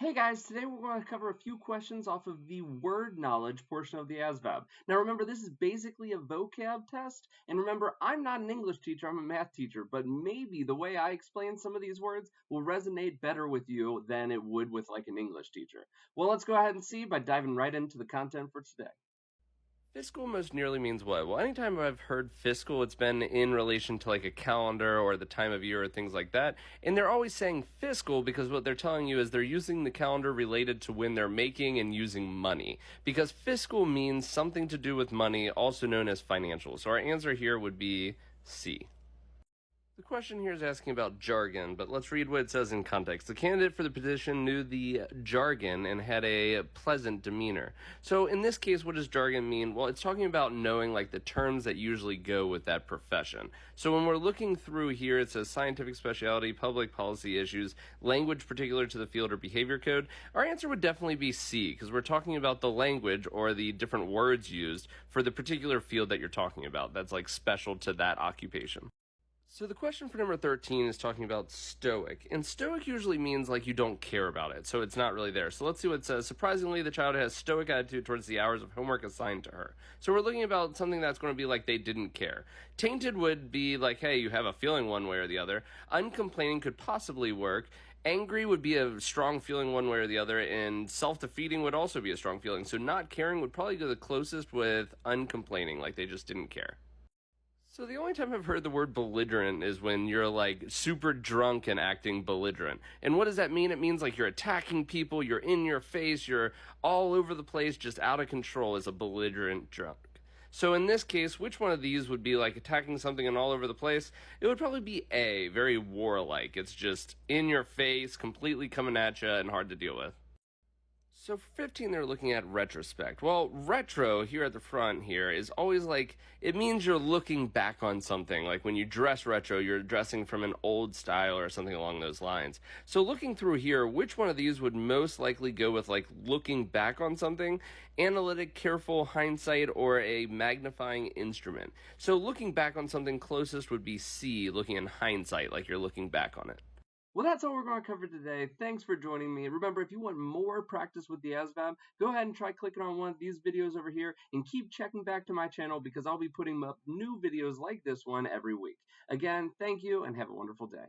Hey guys, today we're going to cover a few questions off of the word knowledge portion of the ASVAB. Now remember, this is basically a vocab test, and remember, I'm not an English teacher, I'm a math teacher, but maybe the way I explain some of these words will resonate better with you than it would with like an English teacher. Well, let's go ahead and see by diving right into the content for today. Fiscal most nearly means what? Well, anytime I've heard fiscal, it's been in relation to like a calendar or the time of year or things like that. And they're always saying fiscal because what they're telling you is they're using the calendar related to when they're making and using money. Because fiscal means something to do with money, also known as financial. So our answer here would be C. The question here is asking about jargon, but let's read what it says in context. The candidate for the position knew the jargon and had a pleasant demeanor. So in this case, what does jargon mean? Well, it's talking about knowing like the terms that usually go with that profession. So when we're looking through here, it says scientific specialty, public policy issues, language particular to the field or behavior code. Our answer would definitely be C, because we're talking about the language or the different words used for the particular field that you're talking about. That's like special to that occupation. So the question for number 13 is talking about stoic. And stoic usually means like you don't care about it, so it's not really there. So let's see what it says. Surprisingly, the child has stoic attitude towards the hours of homework assigned to her. So we're looking about something that's going to be like they didn't care. Tainted would be like, hey, you have a feeling one way or the other. Uncomplaining could possibly work. Angry would be a strong feeling one way or the other, and self-defeating would also be a strong feeling. So not caring would probably go the closest with uncomplaining, like they just didn't care. So the only time I've heard the word belligerent is when you're like super drunk and acting belligerent. And what does that mean? It means like you're attacking people, you're in your face, you're all over the place, just out of control as a belligerent drunk. So in this case, which one of these would be like attacking something and all over the place? It would probably be A, very warlike. It's just in your face, completely coming at you and hard to deal with. So for 15, they're looking at retrospect. Well, retro here at the front here is always like, it means you're looking back on something. Like when you dress retro, you're dressing from an old style or something along those lines. So looking through here, which one of these would most likely go with like looking back on something? Analytic, careful, hindsight, or a magnifying instrument. So looking back on something closest would be C, looking in hindsight, like you're looking back on it. Well, that's all we're going to cover today. Thanks for joining me. Remember, if you want more practice with the ASVAB, go ahead and try clicking on one of these videos over here and keep checking back to my channel because I'll be putting up new videos like this one every week. Again, thank you and have a wonderful day.